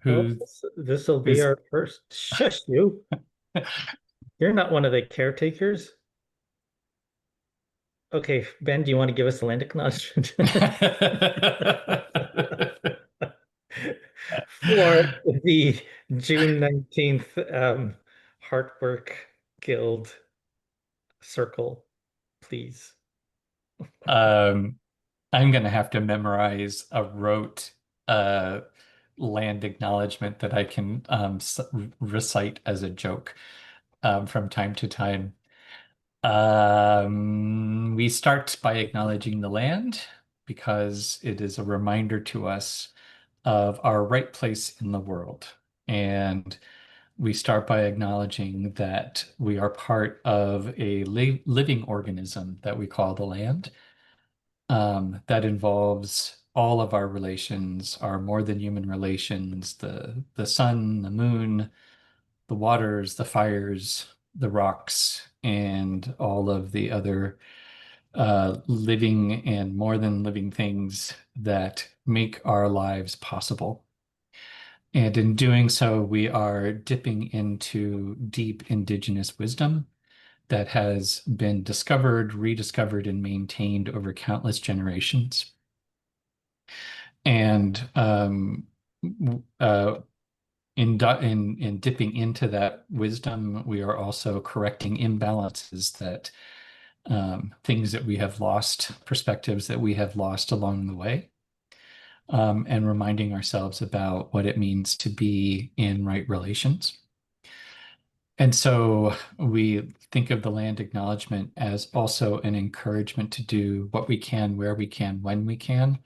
Oh, who this will be is our first. Shush you. You're not one of the caretakers. Okay, Ben, do you want to give us the land acknowledgement? For the June 19th Heartwork Guild circle, please. um I'm gonna have to memorize a rote uh land acknowledgement that I can recite as a joke from time to time. We start by acknowledging the land because it is a reminder to us of our right place in the world. And we start by acknowledging that we are part of a living organism that we call the land, that involves all of our relations, our more than human relations, the sun, the moon, the waters, the fires, the rocks, and all of the other living and more than living things that make our lives possible. And in doing so, we are dipping into deep indigenous wisdom that has been discovered, rediscovered, and maintained over countless generations. And uh, in dipping into that wisdom, we are also correcting imbalances that things that we have lost, perspectives that we have lost along the way, and reminding ourselves about what it means to be in right relations. And so we think of the land acknowledgement as also an encouragement to do what we can, where we can, when we can,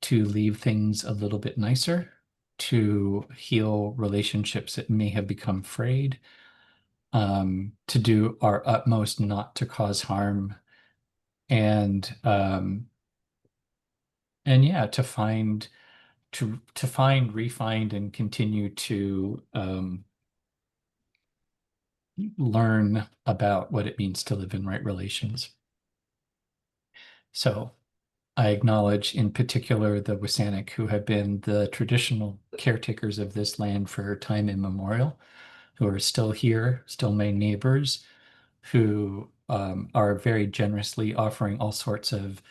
to leave things a little bit nicer, to heal relationships that may have become frayed, to do our utmost not to cause harm, and yeah, to find, refind, and continue to learn about what it means to live in right relations. So I acknowledge in particular the Wisanic, who have been the traditional caretakers of this land for time immemorial, who are still here, still my neighbors, who are very generously offering all sorts of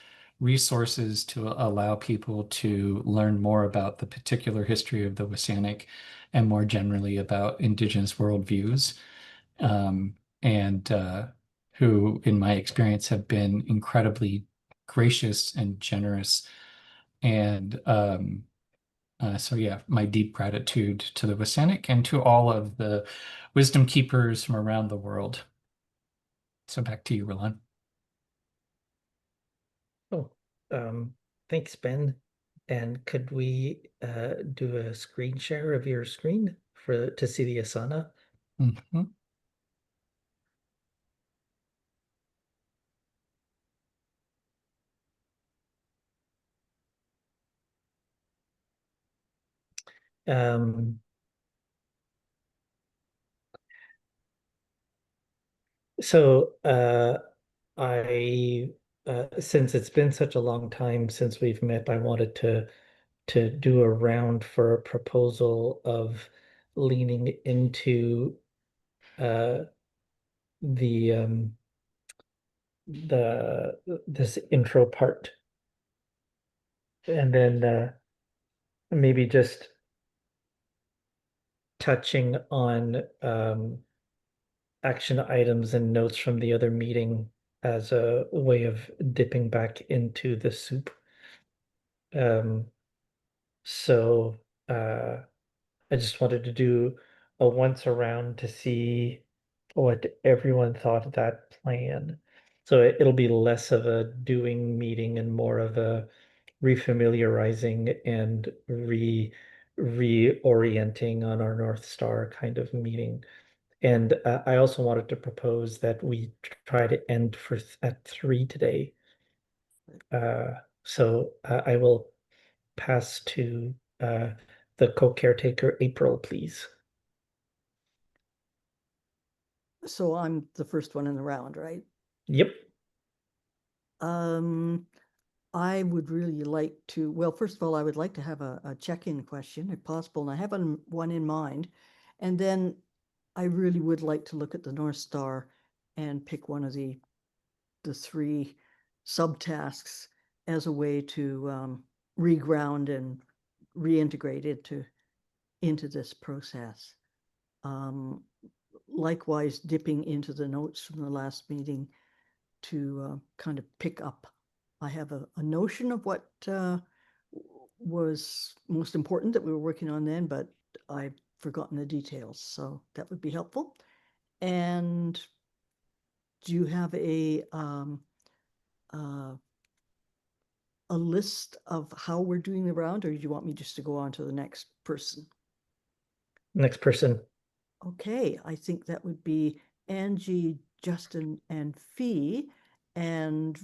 resources to allow people to learn more about the particular history of the Wisanic and more generally about Indigenous worldviews, and who, in my experience, have been incredibly gracious and generous. And so, yeah, my deep gratitude to the Wisanic and to all of the wisdom keepers from around the world. So back to you, Roland. Oh, thanks, Ben. And could we do a screen share of your screen for to see the Asana? Mhm. Um, so I since it's been such a long time since we've met, I wanted to do a round for a proposal of leaning into uh the this intro part and then maybe just touching on action items and notes from the other meeting as a way of dipping back into the soup. Um, so I just wanted to do a once around to see what everyone thought of that plan. So it'll be less of a doing meeting and more of a refamiliarizing and reorienting on our North Star kind of meeting. And I also wanted to propose that we try to end at 3 today. So I will pass to the co-caretaker April, please. So I'm the first one in the round, right? Yep. Um, I would really like to, well, first of all, I would like to have a check-in question if possible, and I have one in mind. And then I really would like to look at the North Star and pick one of the three subtasks as a way to reground and reintegrate into this process. Um, Likewise, dipping into the notes from the last meeting to kind of pick up. I have a notion of what was most important that we were working on then, but I've forgotten the details, so that would be helpful. And do you have uh, a list of how we're doing the round, or do you want me just to go on to the next person? Next person. Okay, I think that would be Angie, Justin, and Fee. And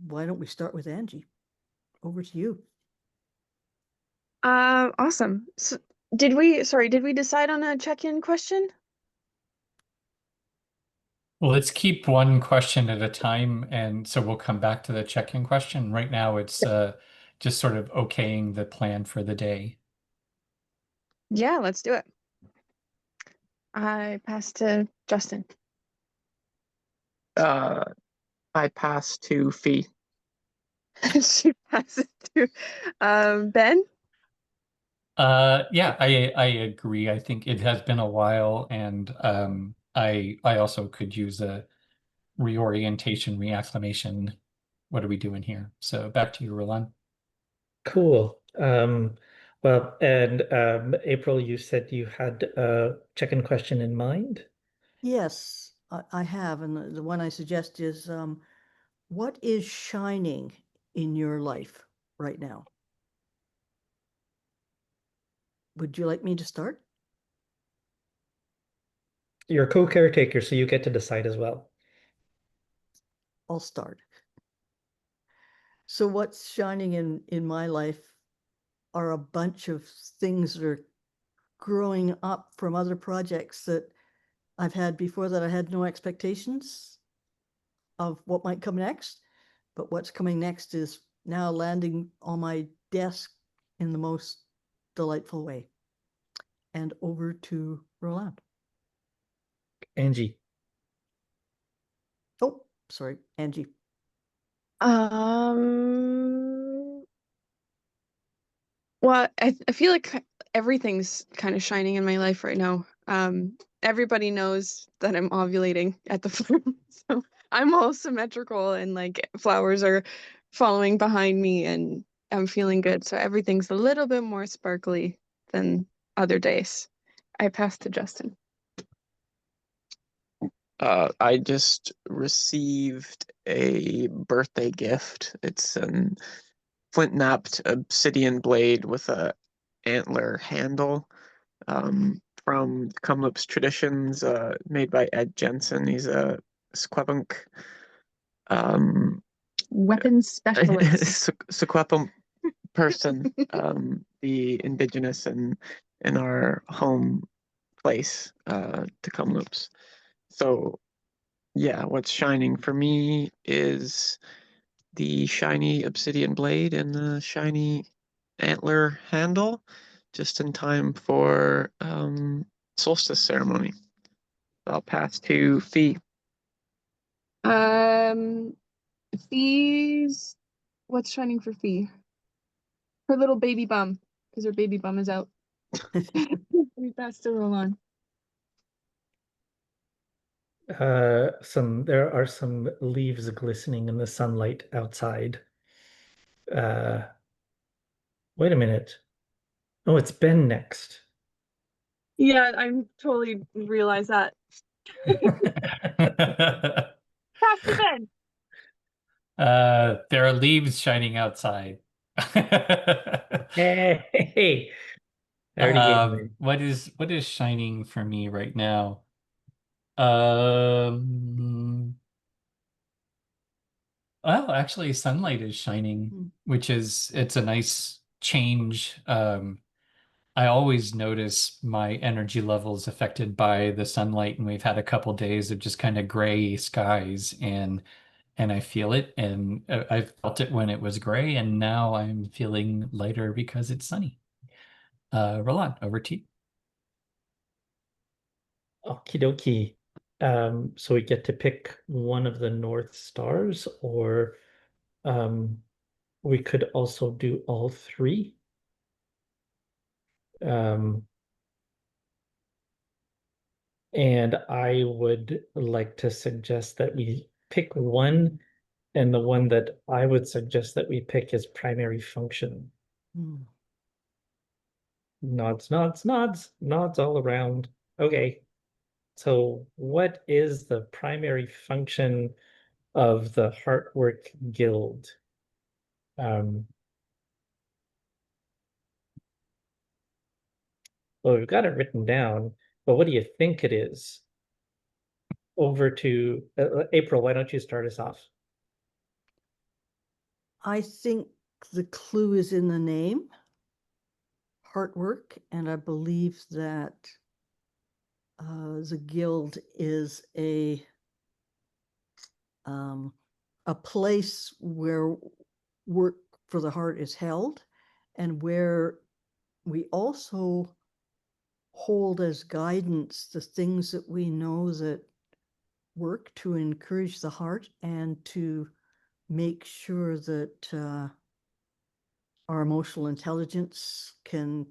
why don't we start with Angie? Over to you. Awesome. So did we decide on a check-in question? Well, let's keep one question at a time, and so we'll come back to the check-in question. Right now, it's just sort of okaying the plan for the day. Yeah, let's do it. I pass to Justin. I pass to Fee. She passes to Ben. Yeah, I agree. I think it has been a while, and I also could use a reorientation, reacclimation. What are we doing here? So back to you, Roland. Cool. Well, and April, you said you had a check-in question in mind. Yes, I have. And the one I suggest is what is shining in your life right now? Would you like me to start? You're a co-caretaker, so you get to decide as well. I'll start. So what's shining in my life are a bunch of things that are growing up from other projects that I've had before that I had no expectations of what might come next. But what's coming next is now landing on my desk in the most delightful way. And over to Roland. Angie. Oh, sorry, Angie. Well, I feel like everything's kind of shining in my life right now. Everybody knows that I'm ovulating at the farm, so I'm all symmetrical and like flowers are following behind me and I'm feeling good. So everything's a little bit more sparkly than other days. I pass to Justin. I just received a birthday gift. It's an flint-knapped obsidian blade with a antler handle from Kamloops Traditions, made by Ed Jensen. He's a Secwepemc Weapons specialist. Secwepemc person, the indigenous in our home place, to Kamloops. So yeah, what's shining for me is the shiny obsidian blade and the shiny antler handle, just in time for solstice ceremony. I'll pass to Fee. Fee's what's shining for Fee? Her little baby bum, because her baby bum is out. We pass to Roland. There are some leaves glistening in the sunlight outside. Uh, Wait a minute. Oh, it's Ben next. Yeah, I totally realize that. Pass to Ben. There are leaves shining outside. Hey, I already gave away. What is shining for me right now? Well, actually, sunlight is shining, which is it's a nice change. I always notice my energy levels affected by the sunlight, and we've had a couple days of just kind of gray skies, and and I feel it, and I felt it when it was gray, and now I'm feeling lighter because it's sunny. Roland, over to you. Okie dokie. So we get to pick one of the North Stars, or we could also do all three. And I would like to suggest that we pick one, and the one that I would suggest that we pick is primary function. Hmm. Nods, nods, nods, nods all around. Okay. So what is the primary function of the Heartwork Guild? Um, well, we've got it written down, but what do you think it is? Over to April, why don't you start us off? I think the clue is in the name, Heartwork, and I believe that the guild is a place where work for the heart is held, and where we also hold as guidance the things that we know that work to encourage the heart and to make sure that our emotional intelligence can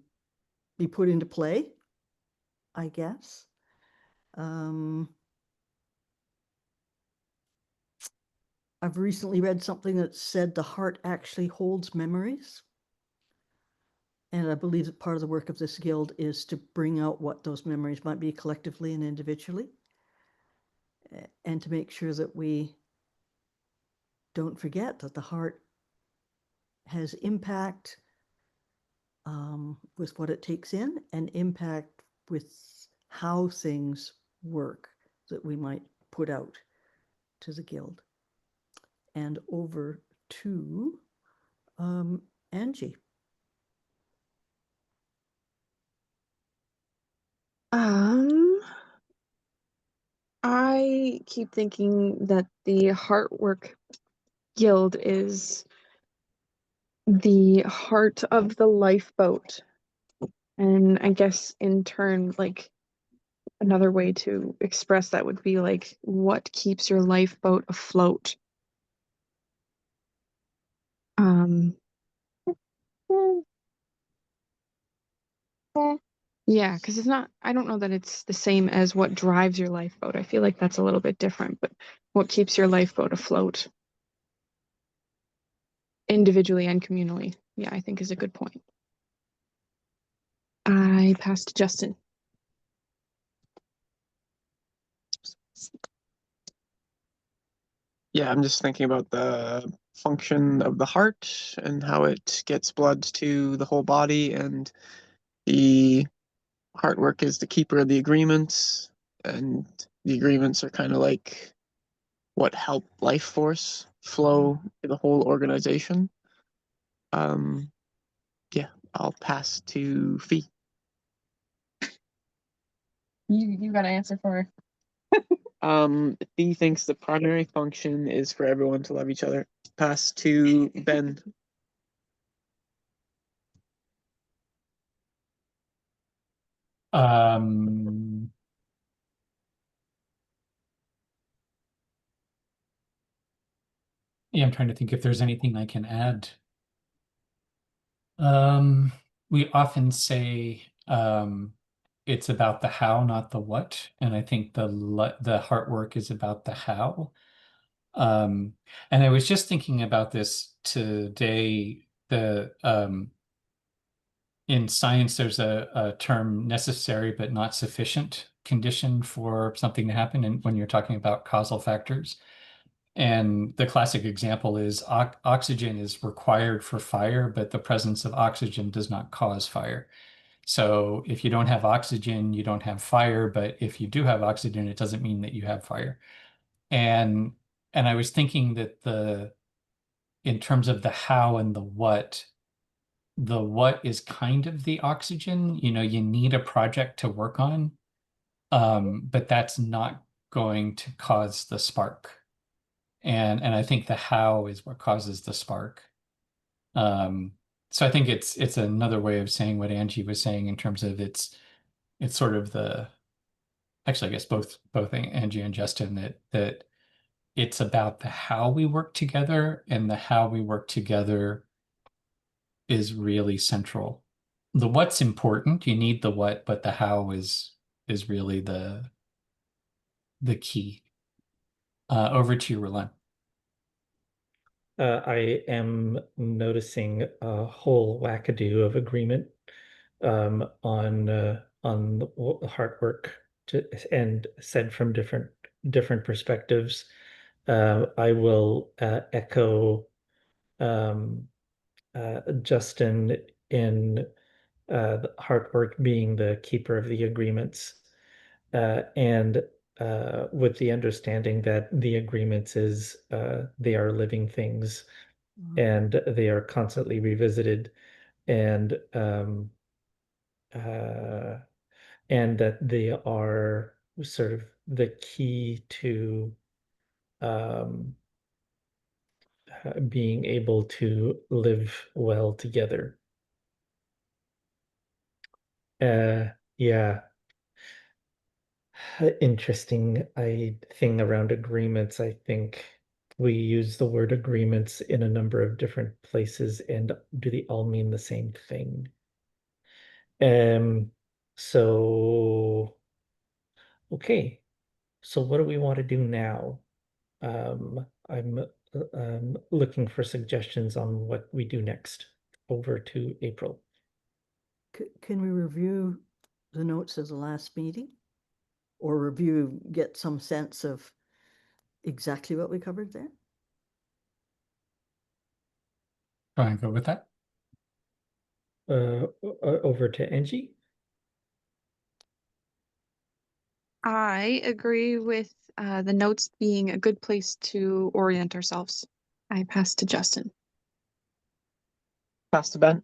be put into play, I guess. I've recently read something that said the heart actually holds memories. And I believe that part of the work of this guild is to bring out what those memories might be collectively and individually, and to make sure that we don't forget that the heart has impact with what it takes in, and impact with how things work that we might put out to the guild. And over to Angie. I keep thinking that the Heartwork Guild is the heart of the lifeboat. And I guess in turn, like another way to express that would be like, what keeps your lifeboat afloat? Yeah, because it's not, I don't know that it's the same as what drives your lifeboat. I feel like that's a little bit different, but what keeps your lifeboat afloat individually and communally, yeah, I think is a good point. I pass to Justin. Yeah, I'm just thinking about the function of the heart and how it gets blood to the whole body, and the Heartwork is the keeper of the agreements, and the agreements are kind of like what help life force flow to the whole organization. Yeah, I'll pass to Fee. You got to answer for her. Fee thinks the primary function is for everyone to love each other. Pass to Ben. Yeah, I'm trying to think if there's anything I can add. We often say it's about the how, not the what, and I think the heart work is about the how. And I was just thinking about this today. In science, there's a term necessary but not sufficient condition for something to happen, and when you're talking about causal factors. And the classic example is oxygen is required for fire, but the presence of oxygen does not cause fire. So if you don't have oxygen, you don't have fire, but if you do have oxygen, it doesn't mean that you have fire. And I was thinking that in terms of the how and the what is kind of the oxygen. You know, you need a project to work on, but that's not going to cause the spark. And I think the how is what causes the spark. So I think it's another way of saying what Angie was saying in terms of it's sort of the actually I guess both Angie and Justin that it's about the how we work together, and the how we work together is really central. The what's important, you need the what, but the how is really the key. Over to you, Roland. I am noticing a whole wackadoo of agreement on the hard work and said from different perspectives. I will echo um, Justin in the hard work being the keeper of the agreements, and with the understanding that the agreements is they are living things and they are constantly revisited, and uh, and that they are sort of the key to um, being able to live well together. Yeah, interesting thing around agreements. I think we use the word agreements in a number of different places, and do they all mean the same thing? Um, so okay. So what do we want to do now? I'm looking for suggestions on what we do next. Over to April. Can we review the notes of the last meeting? Or get some sense of exactly what we covered there? Try and go with that. Over to Angie. I agree with the notes being a good place to orient ourselves. I pass to Justin. Pass to Ben.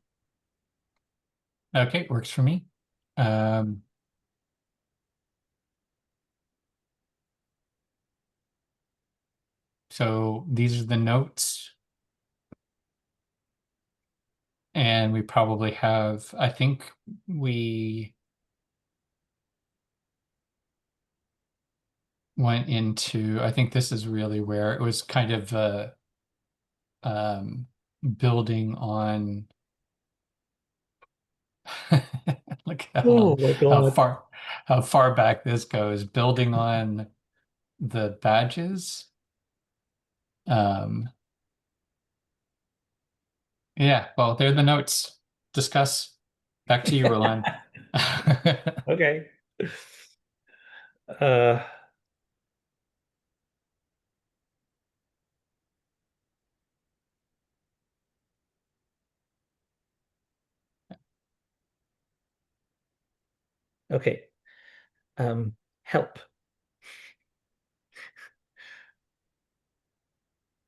Okay, works for me. So these are the notes. And we probably have, I think we went into, I think this is really where it was kind of building on look Oh my God. how far back this goes, building on the badges. Yeah, well, they're the notes. Discuss. Back to you, Roland. Okay. Uh, okay. Help.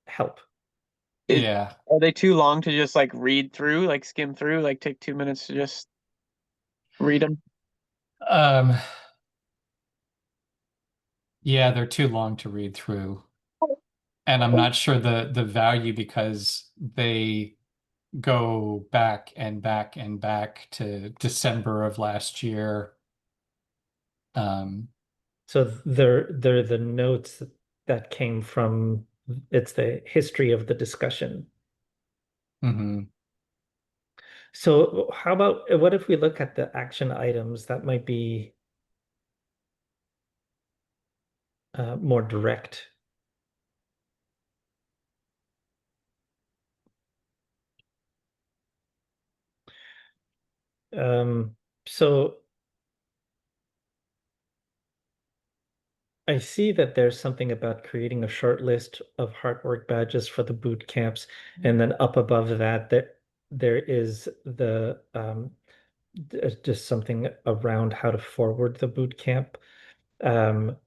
Help. It, Yeah. are they too long to just like read through, like skim through, like take 2 minutes to just read them? Um, yeah, they're too long to read through. And I'm not sure the value, because they go back and back and back to December of last year. So they're the notes that came from, it's the history of the discussion. Mhm. So how about what if we look at the action items that might be more direct? Um, so I see that there's something about creating a short list of hard work badges for the boot camps, and then up above that, there is the just something around how to forward the boot camp. Um,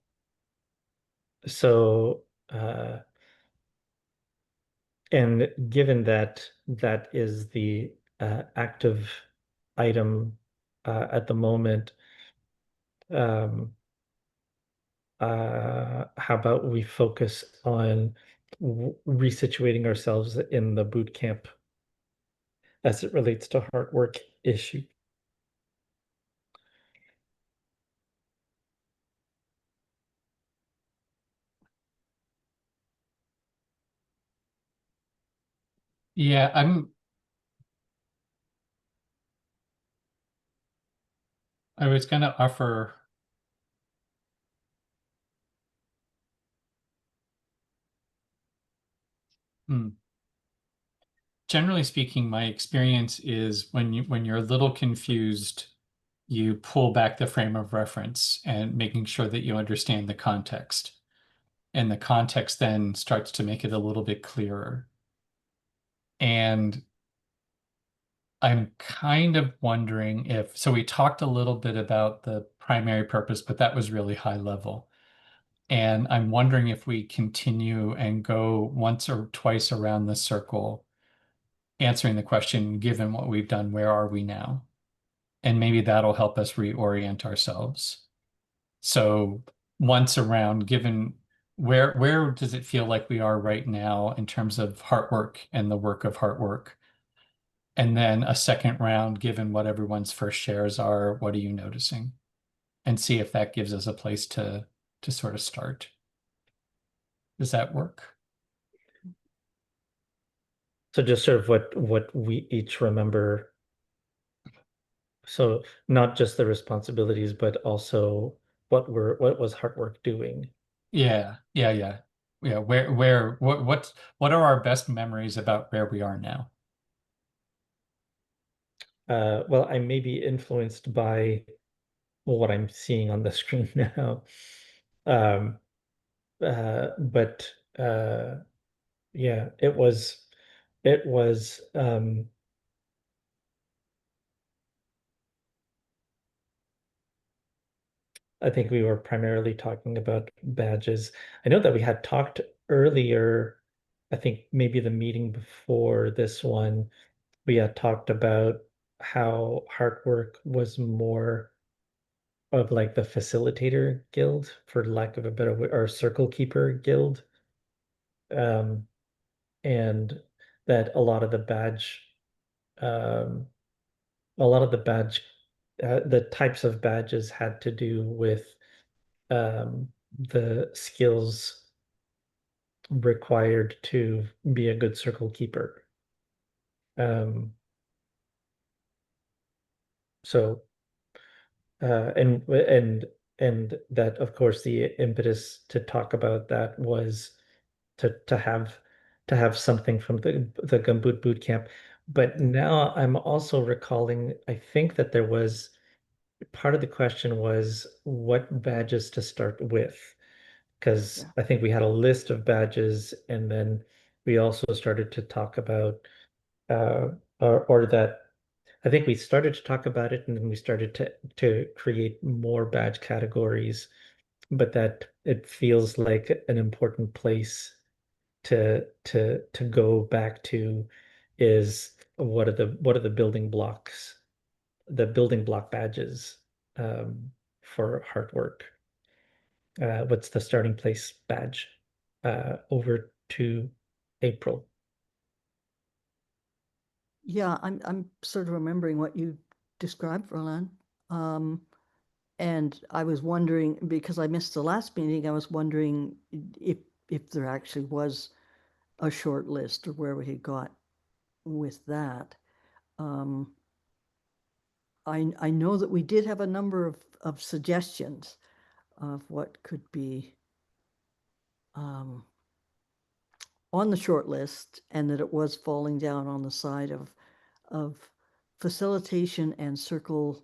so and given that that is the active item at the moment, um, how about we focus on resituating ourselves in the boot camp as it relates to hard work issue. Yeah, I was going to offer generally speaking, my experience is when you're a little confused, you pull back the frame of reference and making sure that you understand the context. And the context then starts to make it a little bit clearer. And I'm kind of wondering if, so we talked a little bit about the primary purpose, but that was really high level. And I'm wondering if we continue and go once or twice around the circle, answering the question, given what we've done, where are we now? And maybe that'll help us reorient ourselves. So once around, given where does it feel like we are right now in terms of Heartwork and the work of Heartwork? And then a second round, given what everyone's first shares are, what are you noticing? And see if that gives us a place to sort of start. Does that work? So just sort of what we each remember. So not just the responsibilities, but also what was hard work doing. Yeah. What are our best memories about where we are now? Well, I may be influenced by what I'm seeing on the screen now. Um, but yeah, it was I think we were primarily talking about badges. I know that we had talked earlier, I think maybe the meeting before this one, we had talked about how hard work was more of like the facilitator guild, for lack of a better word, or circle keeper guild. Um, and that um, a lot of the badge, the types of badges had to do with the skills required to be a good circle keeper. So and that of course the impetus to talk about that was to have something from the Gumboot boot camp. But now I'm also recalling, I think that there was part of the question was what badges to start with. Because Yeah. I think we had a list of badges, and then we also started to talk about uh, or that I think we started to talk about it, and then we started to create more badge categories, but that it feels like an important place to go back to is what are the building block badges for hard work. What's the starting place badge? Over to April. Yeah, I'm sort of remembering what you described, Roland. And I was wondering, because I missed the last meeting, I was wondering if there actually was a short list or where we had got with that. I know that we did have a number of suggestions of what could be on the short list, and that it was falling down on the side of facilitation and circle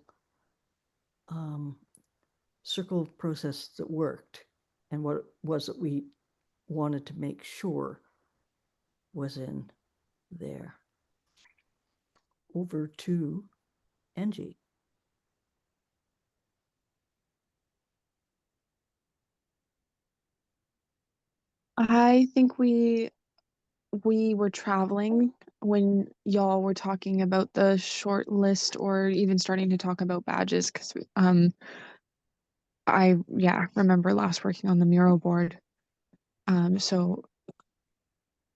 process that worked, and what it was that we wanted to make sure was in there. Over to Angie. I think we were traveling when y'all were talking about the short list or even starting to talk about badges, because I remember last working on the mural board. So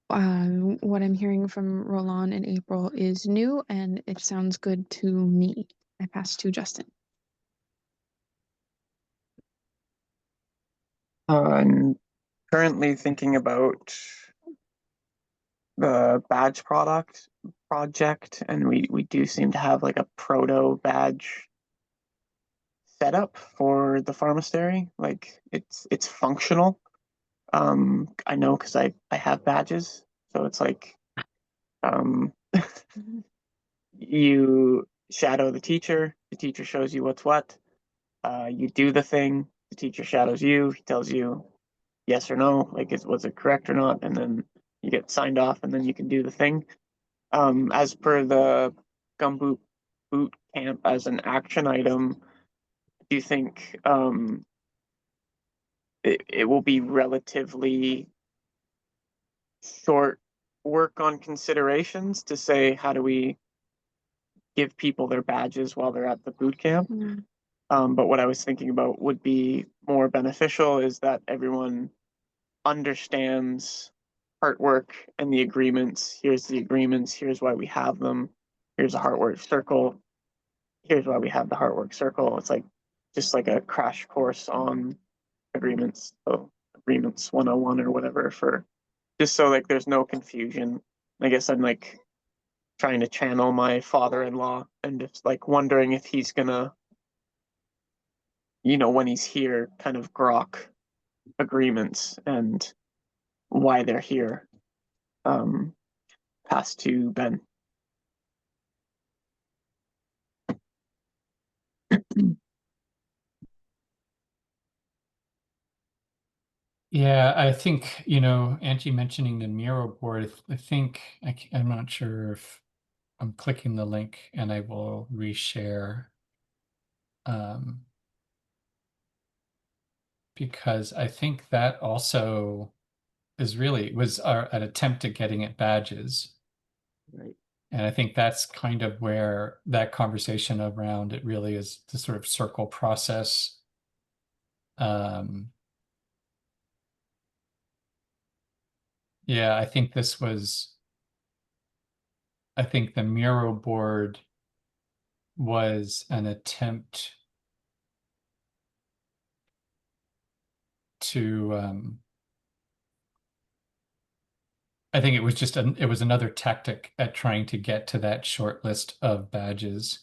what I'm hearing from Roland and April is new and it sounds good to me. I pass to Justin. I'm currently thinking about the badge project, and we do seem to have like a proto badge setup for the pharmastery. Like it's functional. I know because I have badges, so it's like um you shadow the teacher shows you what's what. You do the thing, the teacher shadows you, he tells you yes or no, like was it correct or not, and then you get signed off, and then you can do the thing. As per the gumboot boot camp as an action item, do you think it will be relatively short work on considerations to say how do we give people their badges while they're at the boot camp? Mm. But what I was thinking about would be more beneficial is that everyone understands Heartwork and the agreements. Here's the agreements. Here's why we have them. Here's a Heartwork circle. Here's why we have the Heartwork circle. It's like just like a crash course on agreements. So agreements 101 or whatever, for just so like there's no confusion. I guess I'm like trying to channel my father-in-law and just like wondering if he's gonna, when he's here, kind of grok agreements and why they're here. Um, Pass to Ben. Yeah, I think, Angie mentioning the Miro board, I think, I'm not sure if I'm clicking the link and I will reshare. Because I think that also was an attempt at getting at badges. Right. And I think that's kind of where that conversation around it really is the sort of circle process. Yeah, I think the Miro board was an attempt to, I think it was it was another tactic at trying to get to that short list of badges.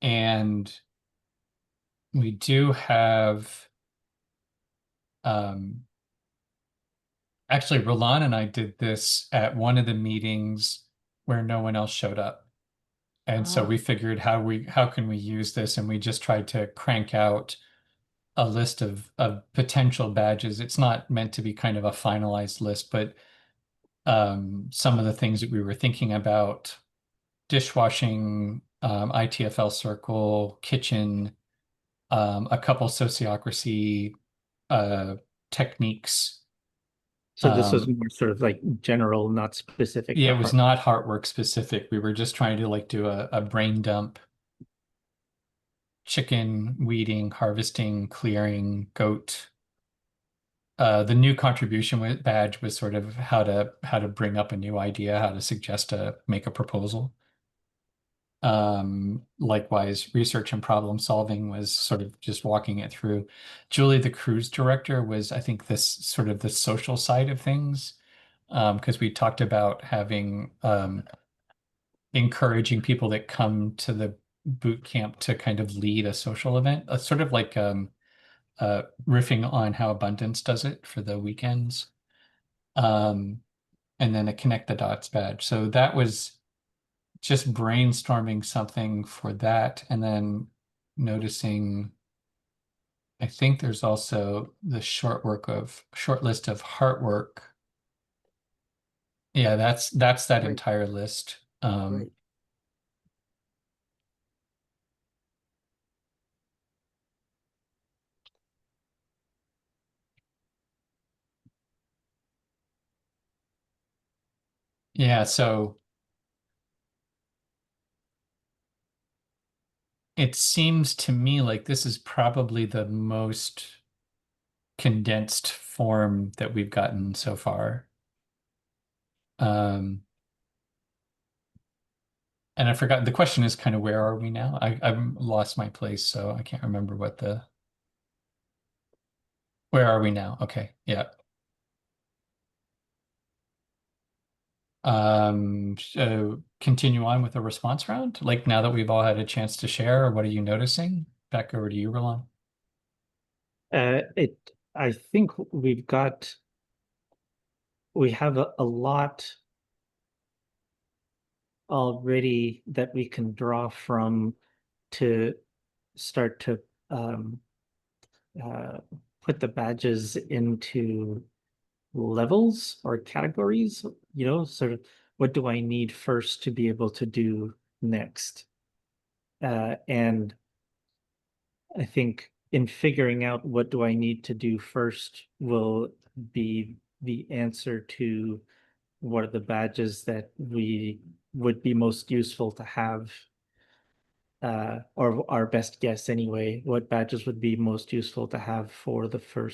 And we do have, actually, Roland and I did this at one of the meetings where no one else showed up. And so we figured how can we use this? And we just tried to crank out a list of potential badges. It's not meant to be kind of a finalized list, but some of the things that we were thinking about: dishwashing, ITFL circle, kitchen, a couple sociocracy techniques. So this was more sort of like general, not specific Yeah, to it was heart. not Heartwork specific. We were just trying to like do a brain dump: chicken, weeding, harvesting, clearing, goat. The new contribution badge was sort of how to bring up a new idea, how to suggest make a proposal. Likewise, research and problem solving was sort of just walking it through. Julie, the cruise director, was, I think, this sort of the social side of things, because we talked about having encouraging people that come to the boot camp to kind of lead a social event, sort of like riffing on how Abundance does it for the weekends, and then a connect the dots badge. So that was just brainstorming something for that, and then noticing, I think there's also the short list of Heartwork. Yeah, that's that Right. entire list. Right. Yeah, so it seems to me like this is probably the most condensed form that we've gotten so far. Um, and I forgot, the question is kind of where are we now? I've lost my place, so I can't remember where are we now? Okay, yeah. So continue on with the response round. Like now that we've all had a chance to share, what are you noticing? Back over to you, Roland. I think we have a lot already that we can draw from to start to um, uh, put the badges into levels or categories, sort of what do I need first to be able to do next? And I think in figuring out what do I need to do first will be the answer to what are the badges that we would be most useful to have, or our best guess anyway, what badges would be most useful to have for the for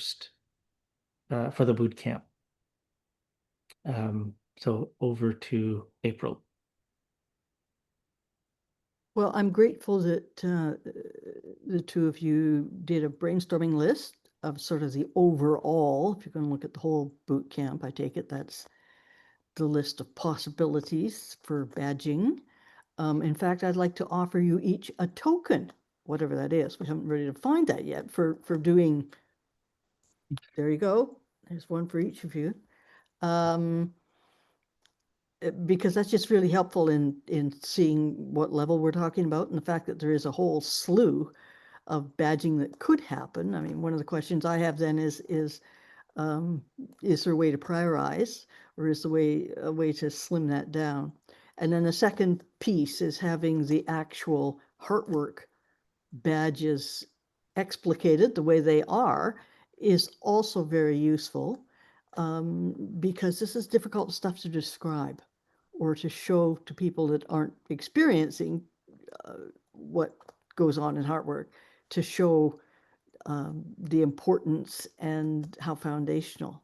the boot camp. So over to April. Well, I'm grateful that the two of you did a brainstorming list of sort of the overall. If you're going to look at the whole boot camp, I take it that's the list of possibilities for badging. In fact, I'd like to offer you each a token, whatever that is. We haven't really defined that yet for doing. There you go. There's one for each of you. Because that's just really helpful in seeing what level we're talking about, and the fact that there is a whole slew of badging that could happen. I mean, one of the questions I have then is there a way to prioritize, or is a way to slim that down? And then the second piece is having the actual Heartwork badges explicated the way they are is also very useful, because this is difficult stuff to describe or to show to people that aren't experiencing what goes on in Heartwork, to show the importance and how foundational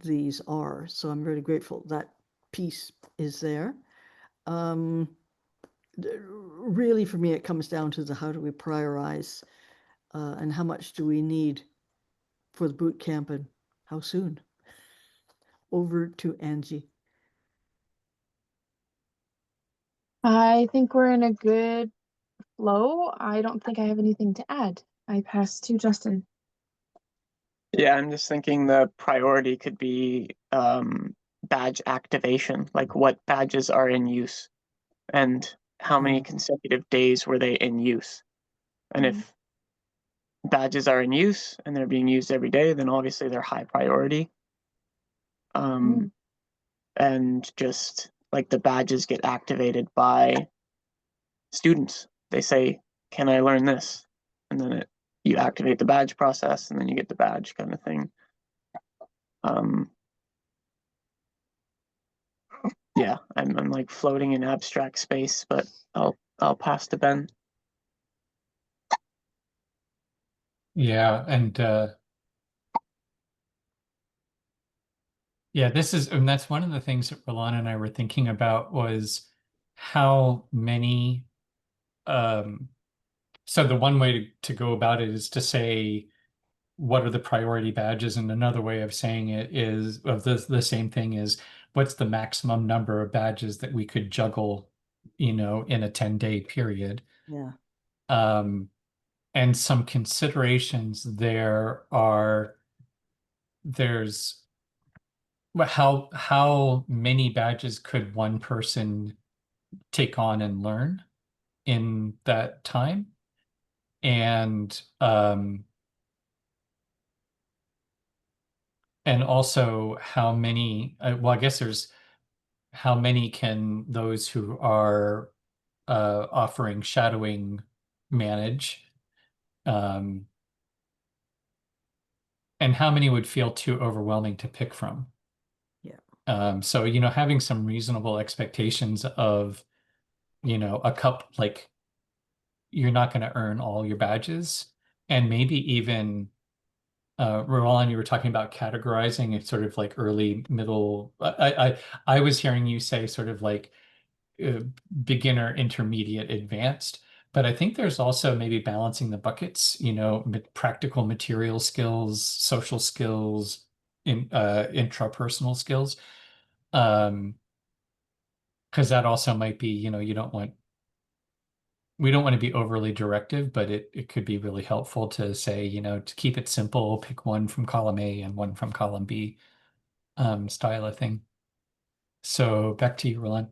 these are. So I'm really grateful that piece is there. Really, for me, it comes down to the how do we prioritize, and how much do we need for the boot camp, and how soon? Over to Angie. I think we're in a good flow. I don't think I have anything to add. I pass to Justin. Yeah, I'm just thinking the priority could be badge activation, like what badges are in use and how many consecutive days were they in use. And if badges are in use and they're being used every day, then obviously they're high priority. And just like the badges get activated by students. They say, "Can I learn this?" And then you activate the badge process, and then you get the badge, kind of thing. Yeah, I'm like floating in abstract space, but I'll pass to Ben. Yeah, and yeah, and that's one of the things that Roland and I were thinking about was how many so the one way to go about it is to say what are the priority badges, and another way of saying it is of the same thing is what's the maximum number of badges that we could juggle, in a 10-day period. Yeah. And some considerations there's how many badges could one person take on and learn in that time, and also how many, well, I guess there's how many can those who are offering shadowing manage, and how many would feel too overwhelming to pick from. Yeah. So, having some reasonable expectations of, a cup, like you're not going to earn all your badges, and maybe even Roland, you were talking about categorizing it sort of like early, middle. I was hearing you say sort of like uh, beginner, intermediate, advanced. But I think there's also maybe balancing the buckets, practical material skills, social skills, intrapersonal skills. Um, because that also might be, we don't want to be overly directive, but it could be really helpful to say, to keep it simple, pick one from column A and one from column B, style of thing. So back to you, Roland.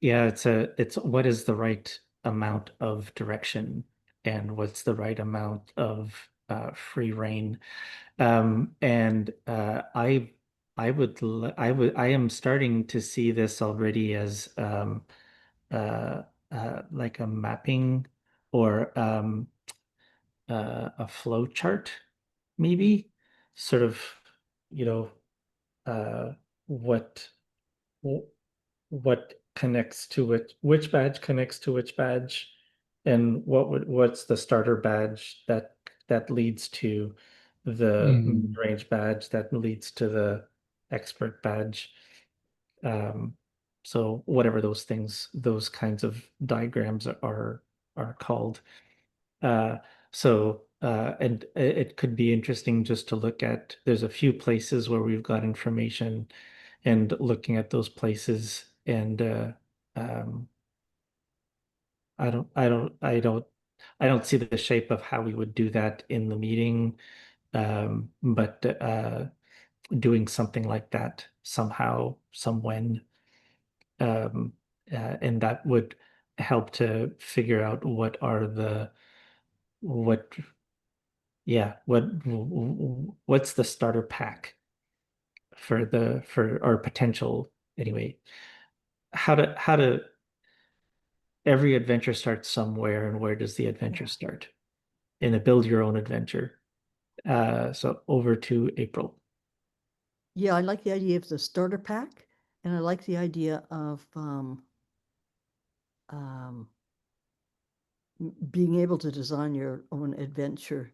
Yeah, it's what is the right amount of direction and what's the right amount of free reign. And I am starting to see this already as uh, like a mapping or a flow chart, maybe sort of, you know, uh, what what connects to which badge connects to which badge, and what's the starter badge that leads to the Mm. mid-range badge that leads to the expert badge. Um, so whatever those things, those kinds of diagrams are called. Uh, and it could be interesting just to look at, there's a few places where we've got information and looking at those places and um, I don't see the shape of how we would do that in the meeting. But doing something like that somehow, somewhen, um, and that would help to figure out what yeah, what's the starter pack for our potential anyway. How to every adventure starts somewhere, and where does the adventure start? In a build your own adventure. So over to April. Yeah, I like the idea of the starter pack, and I like the idea of um, being able to design your own adventure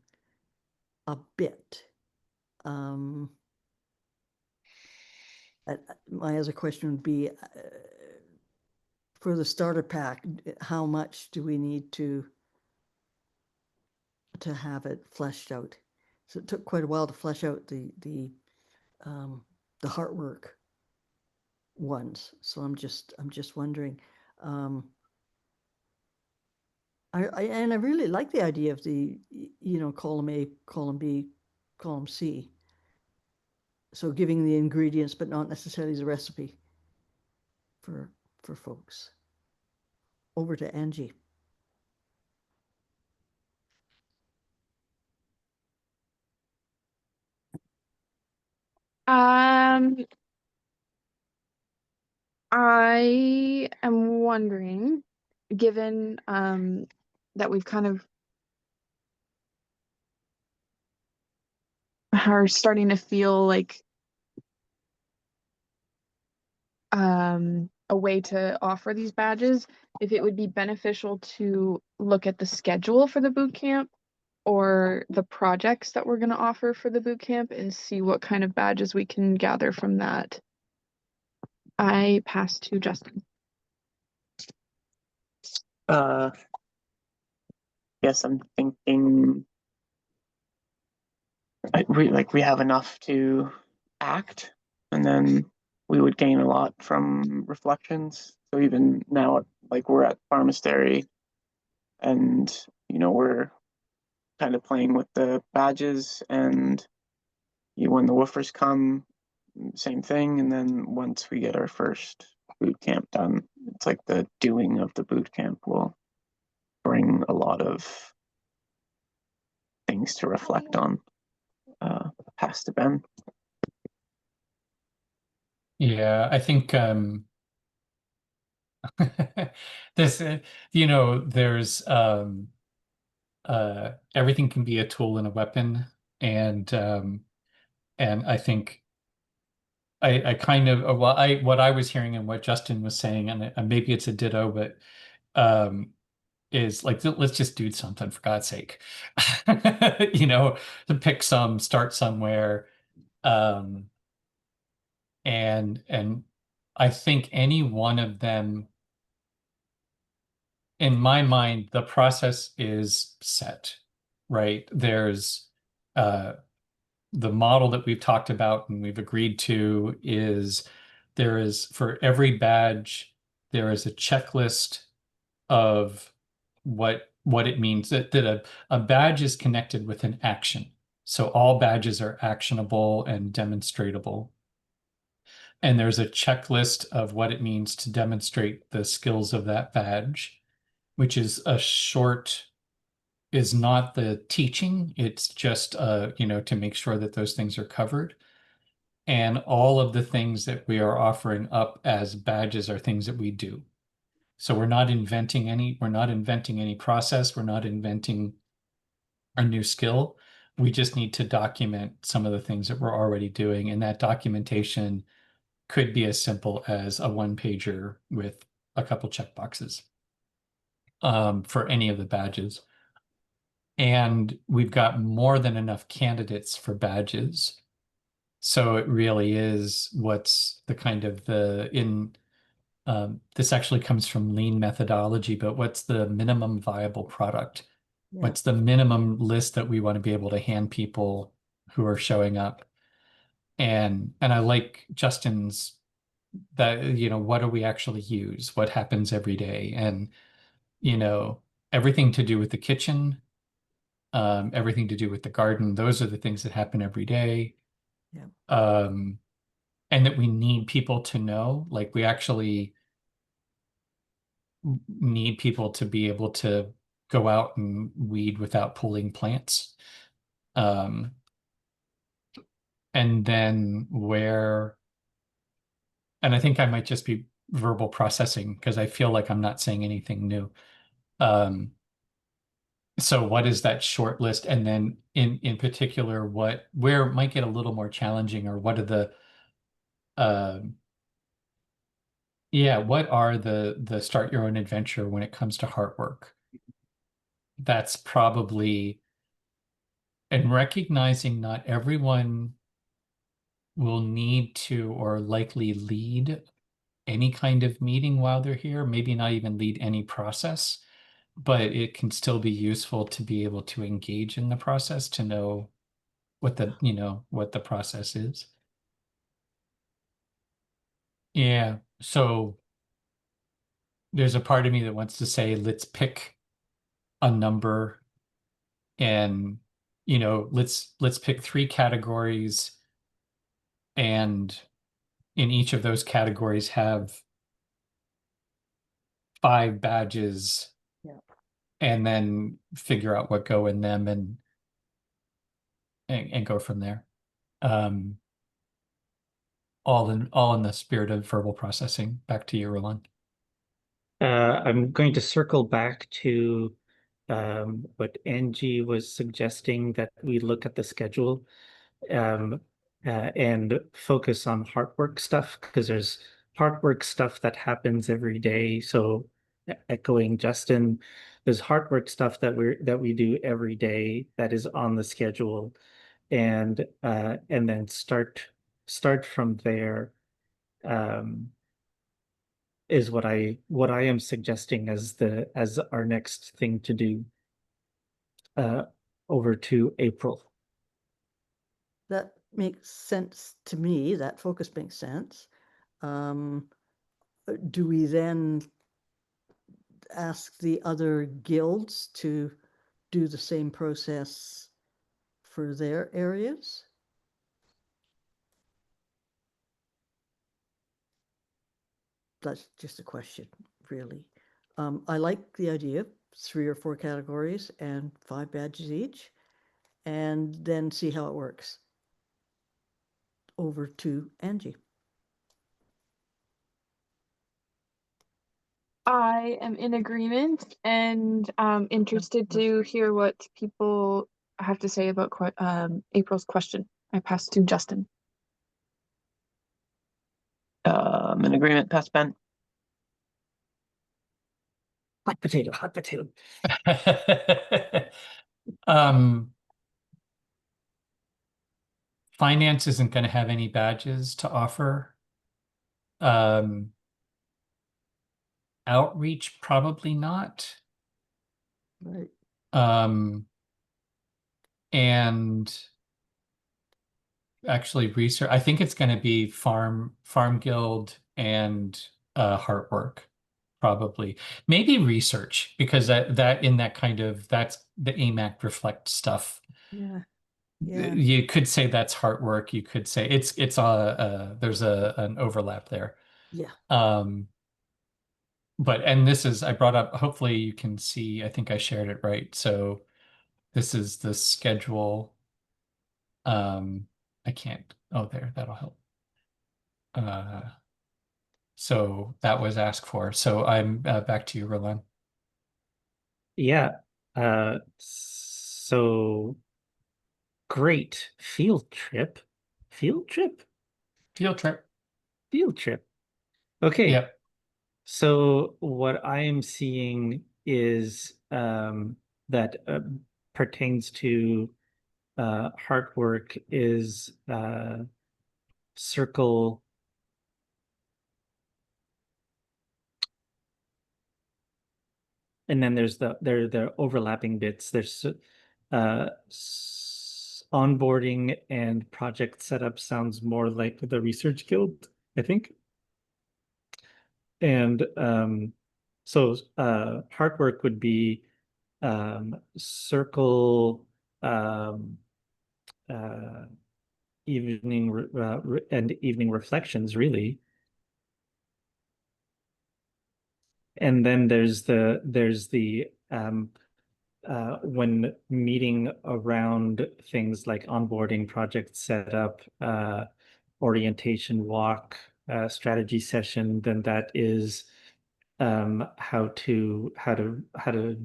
a bit. Um, my other question would be for the starter pack, how much do we need to have it fleshed out? So it took quite a while to flesh out the Heartwork ones. So I'm just wondering. Um, I really like the idea of the column A, column B, column C. So giving the ingredients, but not necessarily the recipe for for folks. Over to Angie. Um, I am wondering, given that we've kind of are starting to feel like a way to offer these badges, if it would be beneficial to look at the schedule for the boot camp or the projects that we're going to offer for the boot camp and see what kind of badges we can gather from that. I pass to Justin. Uh, yes, I'm thinking we have enough to act, and then we would gain a lot from reflections. So even now, like we're at Pharmastery, and we're kind of playing with the badges, and when the woofers come, same thing. And then once we get our first boot camp done, it's like the doing of the boot camp will bring a lot of things to reflect on. Pass to Ben. Yeah, I think this, there's everything can be a tool and a weapon, and I think I kind of what I was hearing and what Justin was saying, and maybe it's a ditto, but is like, let's just do something for God's sake. To pick some, start somewhere. And I think any one of them, in my mind, the process is set, right? There's the model that we've talked about and we've agreed to is there is, for every badge, there is a checklist of what it means that a badge is connected with an action. So all badges are actionable and demonstratable. And there's a checklist of what it means to demonstrate the skills of that badge, which is is not the teaching. It's just, to make sure that those things are covered. And all of the things that we are offering up as badges are things that we do. So we're not inventing any process. We're not inventing a new skill. We just need to document some of the things that we're already doing. And that documentation could be as simple as a one-pager with a couple checkboxes for any of the badges. And we've got more than enough candidates for badges. So it really is what's the kind of this actually comes from lean methodology, but what's the minimum viable product? Yeah. What's the minimum list that we want to be able to hand people who are showing up? And I like Justin's that, what do we actually use? What happens every day? And, everything to do with the kitchen, everything to do with the garden, those are the things that happen every day. Yeah. And that we need people to know, like we actually need people to be able to go out and weed without pulling plants. And then and I think I might just be verbal processing because I feel like I'm not saying anything new. So what is that short list? And then in particular, where it might get a little more challenging, or what are the start your own adventure when it comes to Heartwork? That's probably, and recognizing not everyone will need to or likely lead any kind of meeting while they're here, maybe not even lead any process, but it can still be useful to be able to engage in the process, to know what the process is. Yeah. So there's a part of me that wants to say, let's pick a number and, let's pick 3 categories, and in each of those categories have 5 badges. Yeah. And then figure out what go in them and go from there. All in the spirit of verbal processing. Back to you, Roland. I'm going to circle back to what Angie was suggesting, that we look at the schedule um, and focus on Heartwork stuff, because there's Heartwork stuff that happens every day. So echoing Justin, there's Heartwork stuff that we do every day that is on the schedule, and then start from there. Is what I am suggesting as our next thing to do uh over to April. That makes sense to me. That focus makes sense. Do we then ask the other guilds to do the same process for their areas? That's just a question, really. I like the idea of 3 or 4 categories and 5 badges each, and then see how it works. Over to Angie. I am in agreement and interested to hear what people have to say about April's question. I pass to Justin. I'm in agreement. Pass Ben. Hot potato, hot potato. Um, finance isn't going to have any badges to offer. Outreach, probably not. Right. And actually research, I think it's going to be Farm Guild and Heartwork, probably. Maybe research, because that in that kind of, that's the AMAC reflect stuff. Yeah. Yeah. You could say that's Heartwork. You could say it's there's an overlap there. Yeah. But and this is, I brought up, hopefully you can see, I think I shared it right. So this is the schedule. I can't, oh, there, that'll help. So that was asked for. So I'm back to you, Roland. Yeah. So great. Field trip. Field trip? Field trip. Field trip. Okay. Yep. So what I am seeing is that pertains to hard work is circle. And then there's the overlapping bits. There's onboarding and project setup sounds more like the research guild, I think. And so hard work would be circle um, uh, and evening reflections, really. And then there's the when meeting around things like onboarding, project setup, orientation walk, strategy session, then that is how to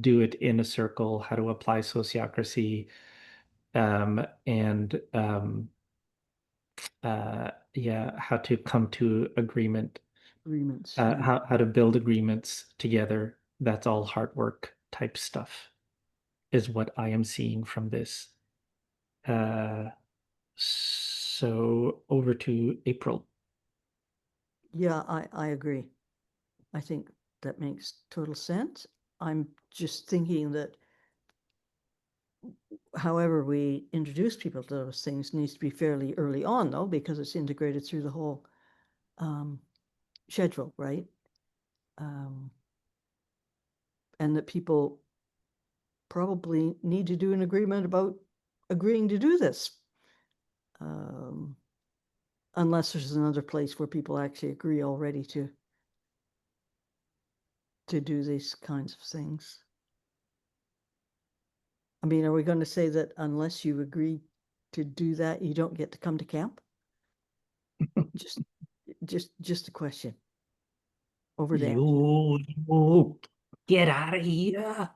do it in a circle, how to apply sociocracy, and yeah, how to come to agreement, Agreements. how to build agreements together. That's all hard work type stuff, is what I am seeing from this. So over to April. Yeah, I agree. I think that makes total sense. I'm just thinking that however we introduce people to those things needs to be fairly early on, though, because it's integrated through the whole schedule, right? And that people probably need to do an agreement about agreeing to do this. Unless there's another place where people actually agree already to do these kinds of things. I mean, are we going to say that unless you agree to do that, you don't get to come to camp? just a question. Over there. You get out of here.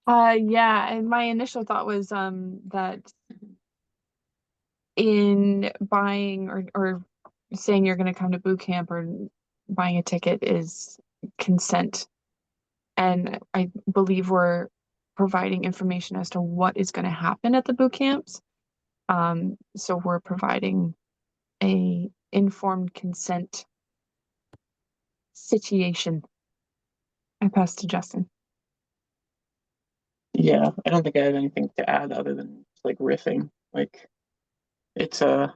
Yeah, and my initial thought was that in buying or saying you're going to come to boot camp or buying a ticket is consent. And I believe we're providing information as to what is going to happen at the boot camps. So we're providing a informed consent situation. I pass to Justin. Yeah, I don't think I have anything to add other than like riffing. Like it's a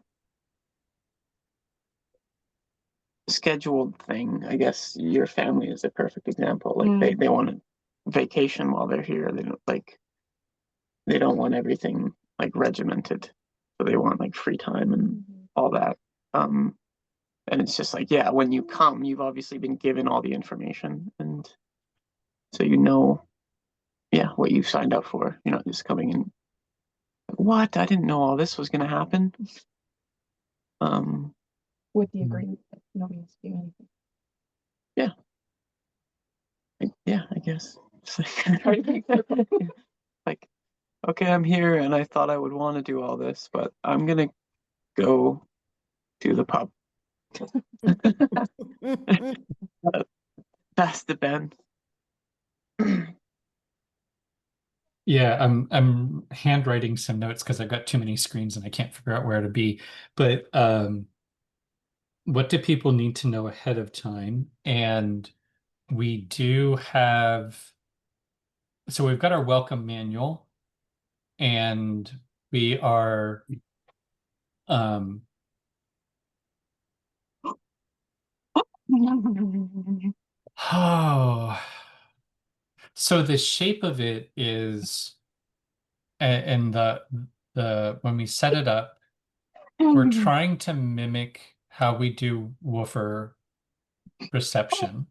scheduled thing. I guess your family is a perfect example. Like they want a vacation while they're here. They don't want everything like regimented. So they want like free time and all that. And it's just like, yeah, when you come, you've obviously been given all the information, and so you know, yeah, what you signed up for. You're not just coming in, what? I didn't know all this was going to happen. With the agreement that nobody has to do anything. Yeah. Yeah, I guess. Like, okay, I'm here, and I thought I would want to do all this, but I'm gonna go to the pub. pass to Ben. Yeah, I'm handwriting some notes because I've got too many screens and I can't figure out where to be. But what do people need to know ahead of time? And we do have, so we've got our welcome manual, and we are um oh, so the shape of it is, and the when we set it up, we're trying to mimic how we do woofer reception.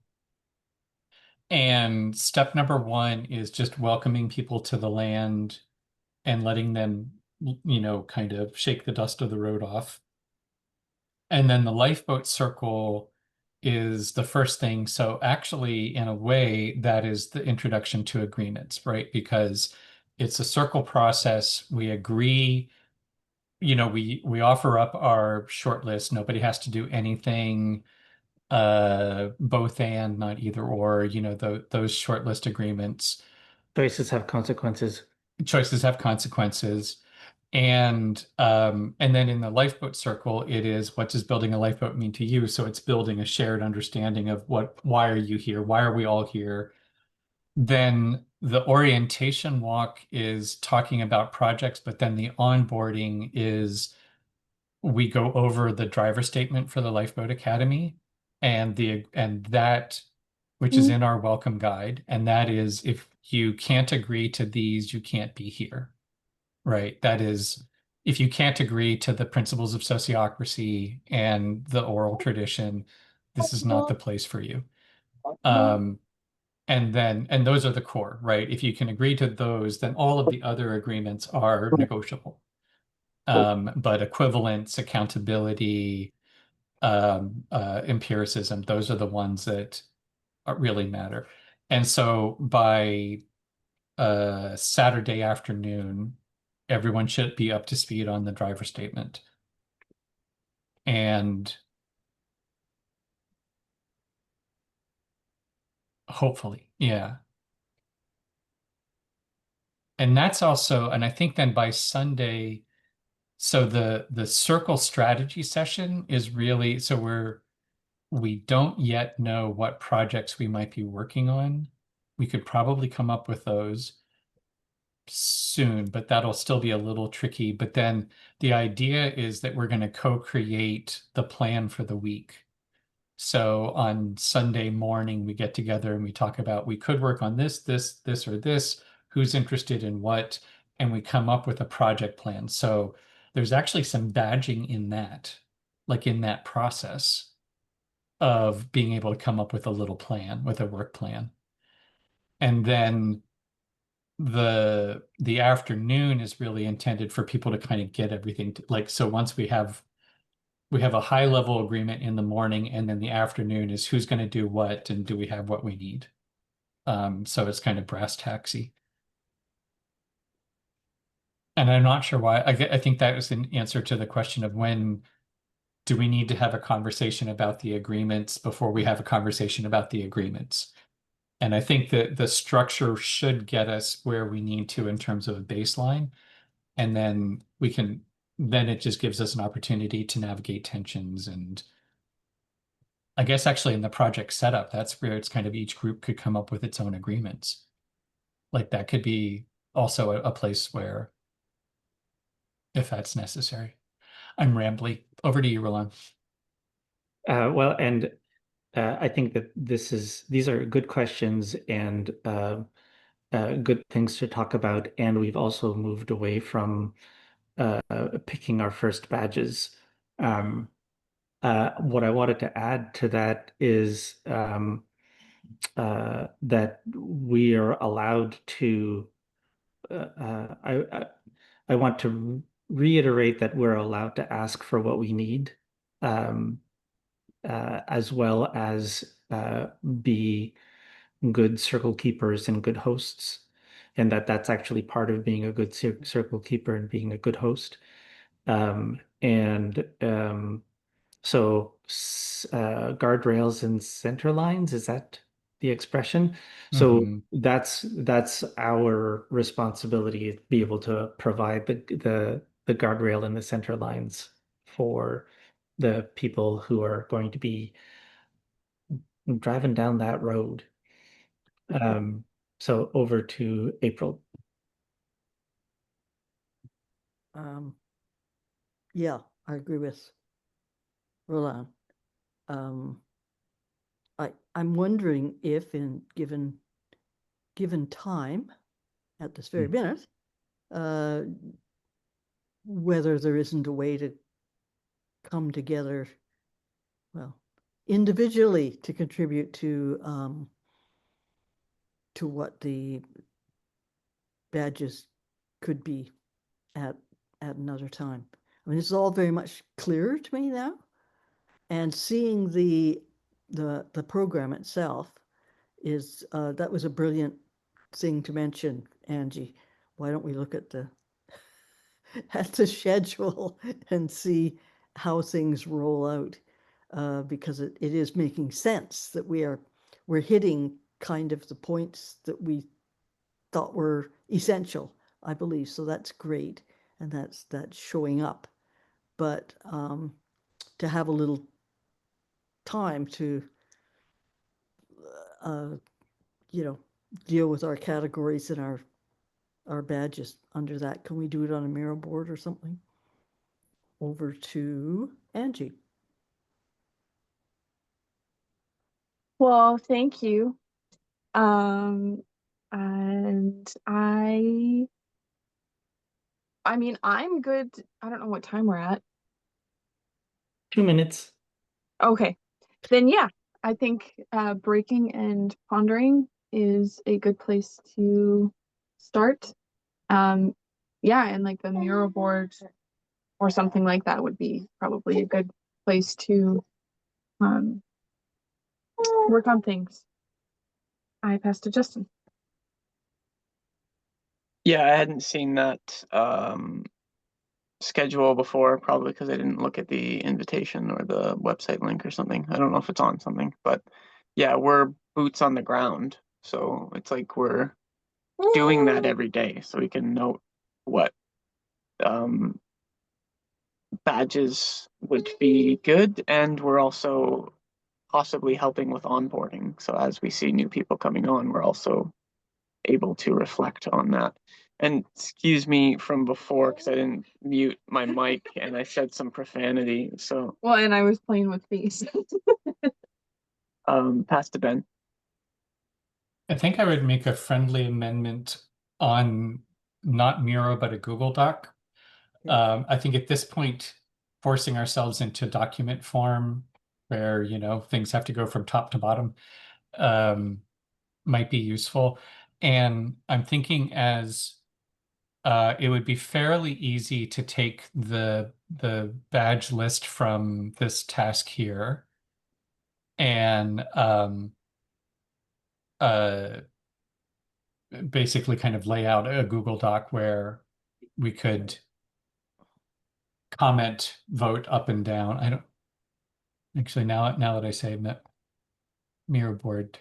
And step number one is just welcoming people to the land and letting them, kind of shake the dust of the road off. And then the lifeboat circle is the first thing. So actually, in a way, that is the introduction to agreements, right? Because it's a circle process. We agree, we offer up our short list. Nobody has to do anything, both and, not either or, those short list agreements. Choices have consequences. Choices have consequences. And then in the lifeboat circle, it is, what does building a lifeboat mean to you? So it's building a shared understanding of why are you here? Why are we all here? Then the orientation walk is talking about projects, but then the onboarding is, we go over the driver statement for the Lifeboat Academy and that, which is in our welcome guide. And that is, if you can't agree to these, you can't be here. Right. That is, if you can't agree to the principles of sociocracy and the oral tradition, this is not the place for you. And those are the core, right? If you can agree to those, then all of the other agreements are negotiable. But equivalence, accountability, empiricism, those are the ones that really matter. And so by Saturday afternoon, everyone should be up to speed on the driver statement. And hopefully, yeah. And that's also, and I think then by Sunday, so the circle strategy session is really, so we don't yet know what projects we might be working on. We could probably come up with those soon, but that'll still be a little tricky. But then the idea is that we're going to co-create the plan for the week. So on Sunday morning, we get together and we talk about, we could work on this, or this, who's interested in what, and we come up with a project plan. So there's actually some badging in that, like in that process of being able to come up with a little plan, with a work plan. And then the afternoon is really intended for people to kind of get everything like, so once we have a high level agreement in the morning, and then the afternoon is who's going to do what and do we have what we need. So it's kind of brass tacksy. And I'm not sure why. I think that was an answer to the question of, when do we need to have a conversation about the agreements before we have a conversation about the agreements? And I think that the structure should get us where we need to in terms of a baseline. And then it just gives us an opportunity to navigate tensions. And I guess actually in the project setup, that's where it's kind of, each group could come up with its own agreements. Like that could be also a place where, if that's necessary. I'm rambly. Over to you, Roland. Well, and I think that these are good questions and good things to talk about. And we've also moved away from picking our first badges. What I wanted to add to that is that we are allowed to. I want to reiterate that we're allowed to ask for what we need, um, as well as be good circle keepers and good hosts, and that's actually part of being a good circle keeper and being a good host. And so guardrails and center lines, is that the expression. So Mhm. that's our responsibility, to be able to provide the guardrail and the center lines for the people who are going to be driving down that road. Um, so over to April. Yeah, I agree with Roland. I'm wondering if in given time at this very minute, whether there isn't a way to come together, well, individually to contribute to what the badges could be at another time. I mean, it's all very much clearer to me now, and seeing the program itself is that was a brilliant thing to mention, Angie. Why don't we look at the at the schedule and see how things roll out? Because it is making sense that we're hitting kind of the points that we thought were essential, I believe. So that's great, and that's showing up. But to have a little time to uh, you know, deal with our categories and our badges under that. Can we do it on a Miro board or something? Over to Angie. Well, thank you. And I mean, I'm good. I don't know what time we're at. 2 minutes. Okay. Then yeah, I think breaking and pondering is a good place to start. Yeah, and like the mural board or something like that would be probably a good place to um, work on things. I pass to Justin. Yeah, I hadn't seen that schedule before, probably because I didn't look at the invitation or the website link or something. I don't know if it's on something, but yeah, we're boots on the ground. So it's like we're doing that every day, so we can note what um, badges would be good, and we're also possibly helping with onboarding. So as we see new people coming on, we're also able to reflect on that. And excuse me from before because I didn't mute my mic and I said some profanity. So Well, and I was playing with these. pass to Ben. I think I would make a friendly amendment on not Miro, but a Google Doc. I think at this point, forcing ourselves into document form where, things have to go from top to bottom, might be useful. And I'm thinking as it would be fairly easy to take the badge list from this task here and basically kind of lay out a Google Doc where we could comment, vote up and down. I don't actually now that I say Miro board.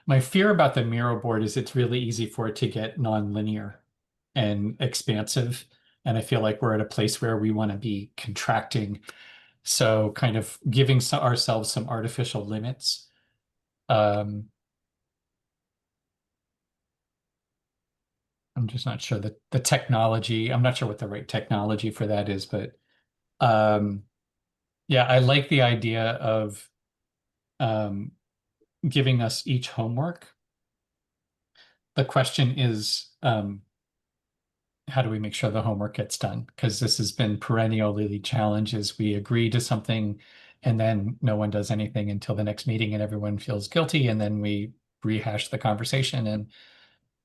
My fear about the Miro board is it's really easy for it to get nonlinear and expansive. And I feel like we're at a place where we want to be contracting. So kind of giving ourselves some artificial limits. I'm just not sure that the technology, I'm not sure what the right technology for that is, but yeah, I like the idea of giving us each homework. The question is, how do we make sure the homework gets done? Because this has been perennially challenges. We agree to something and then no one does anything until the next meeting and everyone feels guilty. And then we rehash the conversation. And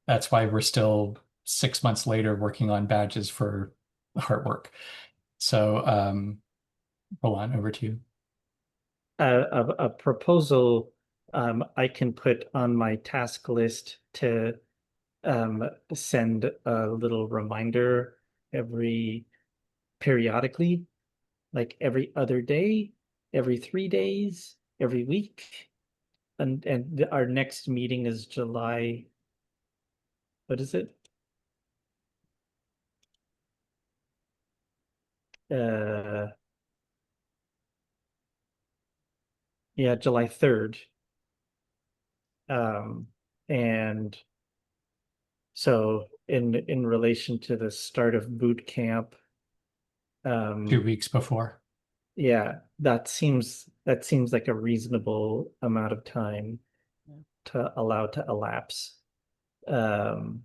that's why we're still 6 months later working on badges for Heartwork. So, Roland, over to you. A proposal I can put on my task list to send a little reminder every periodically, like every other day, every 3 days, every week. and our next meeting is July. What is it? Yeah, July 3rd. And so in relation to the start of boot camp, 2 weeks before. yeah, that seems like a reasonable amount of time to allow to elapse. Um,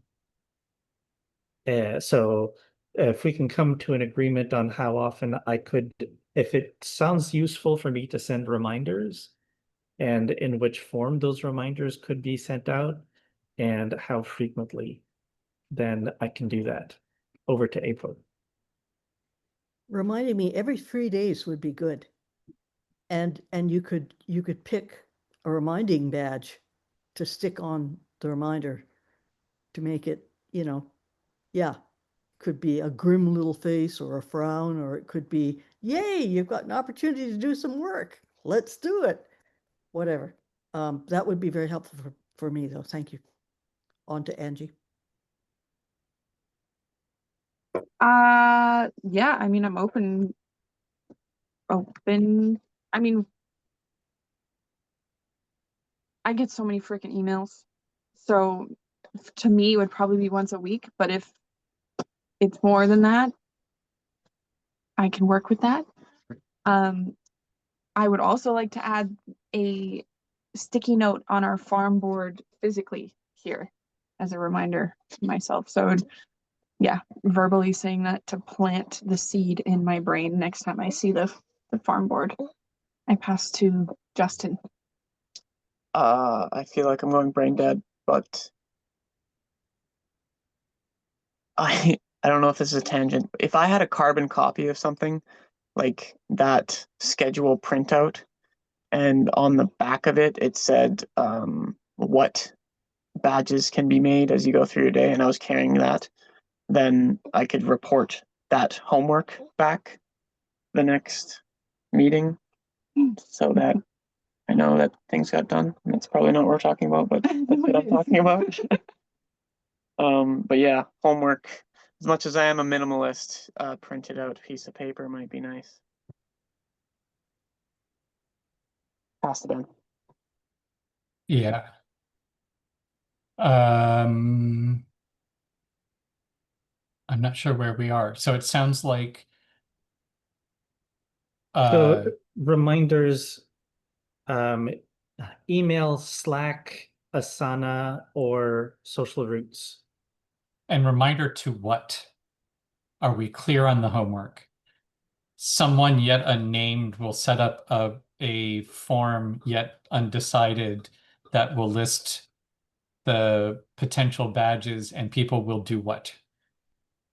so if we can come to an agreement on how often I could, if it sounds useful for me to send reminders, and in which form those reminders could be sent out, and how frequently, then I can do that. Over to April. Reminding me every 3 days would be good. And you could pick a reminding badge to stick on the reminder to make it, yeah, could be a grim little face or a frown, or it could be, yay, you've got an opportunity to do some work. Let's do it. Whatever. That would be very helpful for me, though. Thank you. On to Angie. Yeah, I mean, I'm open. I mean, I get so many freaking emails. So to me, it would probably be once a week, but if it's more than that, I can work with that. I would also like to add a sticky note on our farm board physically here as a reminder to myself. So yeah, verbally saying that to plant the seed in my brain next time I see the farm board. I pass to Justin. I feel like I'm going brain dead, but I don't know if this is a tangent. If I had a carbon copy of something like that schedule printout, and on the back of it, it said what badges can be made as you go through your day, and I was carrying that, then I could report that homework back the next meeting so that I know that things got done. And that's probably not what we're talking about, but that's what I'm talking about. But yeah, homework, as much as I am a minimalist, printed out piece of paper might be nice. Pass it in. Yeah. I'm not sure where we are. So it sounds like So reminders, um, email, Slack, Asana, or Social Roots. and reminder to what? Are we clear on the homework? Someone yet unnamed will set up a form yet undecided that will list the potential badges, and people will do what?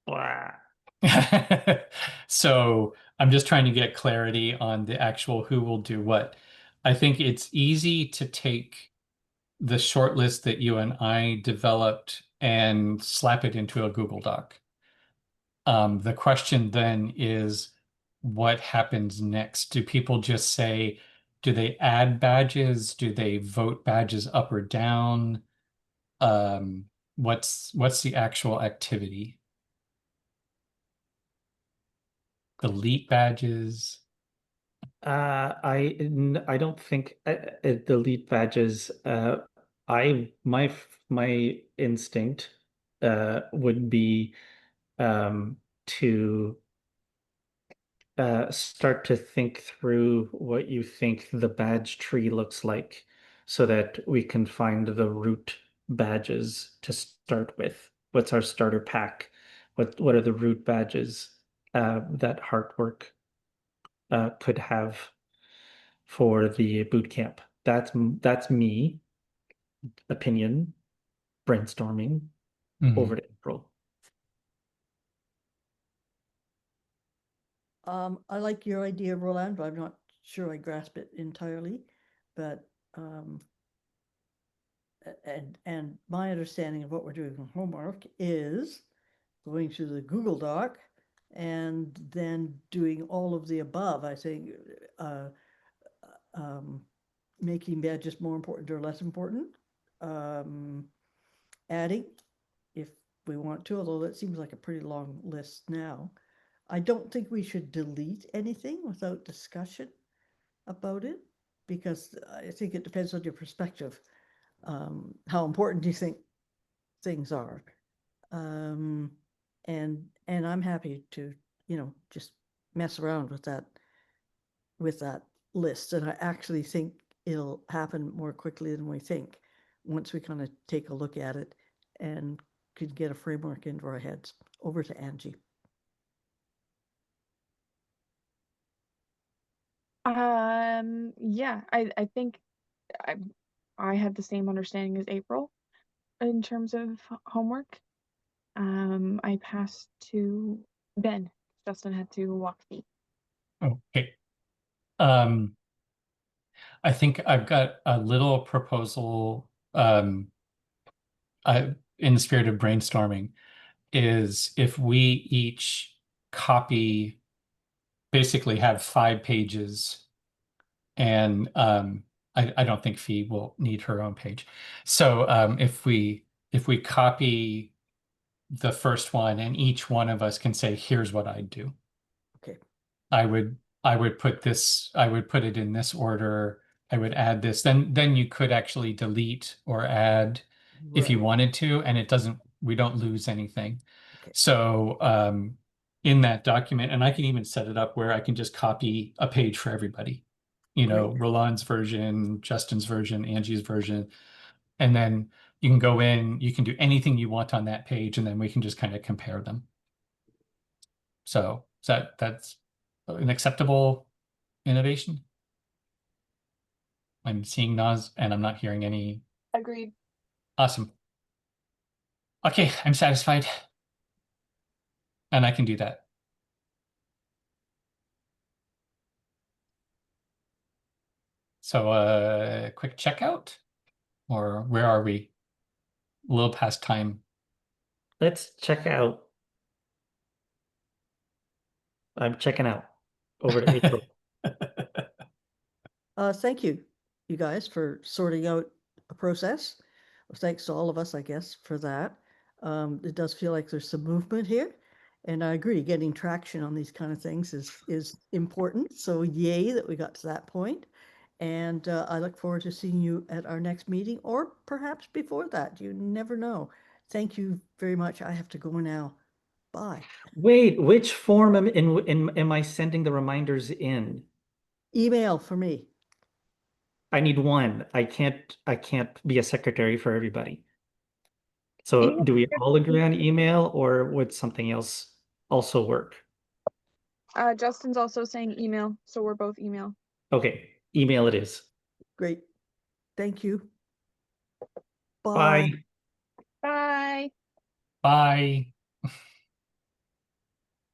Wow. So I'm just trying to get clarity on the actual who will do what. I think it's easy to take the short list that you and I developed and slap it into a Google Doc. The question then is, what happens next? Do people just say, do they add badges? Do they vote badges up or down? What's the actual activity? Delete badges? I don't think delete badges. My instinct would be to start to think through what you think the badge tree looks like, so that we can find the root badges to start with. What's our starter pack? What are the root badges that Heartwork could have for the boot camp? That's me, opinion, brainstorming. Over to April. I like your idea, Roland, but I'm not sure I grasp it entirely. But and my understanding of what we're doing from homework is going to the Google Doc and then doing all of the above. I think making badges more important or less important. Adding, if we want to, although that seems like a pretty long list now. I don't think we should delete anything without discussion about it, because I think it depends on your perspective. How important do you think things are? And I'm happy to, just mess around with that list. And I actually think it'll happen more quickly than we think once we kind of take a look at it and could get a framework into our heads. Over to Angie. Yeah, I think I had the same understanding as April in terms of homework. I passed to Ben. Justin had to walk me. Okay. I think I've got a little proposal in the spirit of brainstorming, is if we each copy, basically have 5 pages, and I don't think Fee will need her own page. So if we copy the first one and each one of us can say, here's what I'd do. Okay. I would put it in this order. I would add this. Then you could actually delete or add if you Right. wanted to, and we don't lose anything. Okay. So in that document, and I can even set it up where I can just copy a page for everybody. Great. Roland's version, Justin's version, Angie's version. And then you can go in, you can do anything you want on that page, and then we can just kind of compare them. So that's an acceptable innovation? I'm seeing nods and I'm not hearing any. Agreed. Awesome. Okay, I'm satisfied. And I can do that. So quick checkout, or where are we? A little past time. Let's check out. I'm checking out. Over to April. Thank you, you guys, for sorting out a process. Thanks to all of us, I guess, for that. It does feel like there's some movement here. And I agree, getting traction on these kind of things is important. So yay that we got to that point. And I look forward to seeing you at our next meeting, or perhaps before that. You never know. Thank you very much. I have to go now. Bye. Wait, which form am I sending the reminders in? Email for me. I need one. I can't be a secretary for everybody. So Email. do we all agree on email, or would something else also work? Justin's also saying email, so we're both email. Okay, email it is. Great. Thank you. Bye. Bye. Bye. Bye.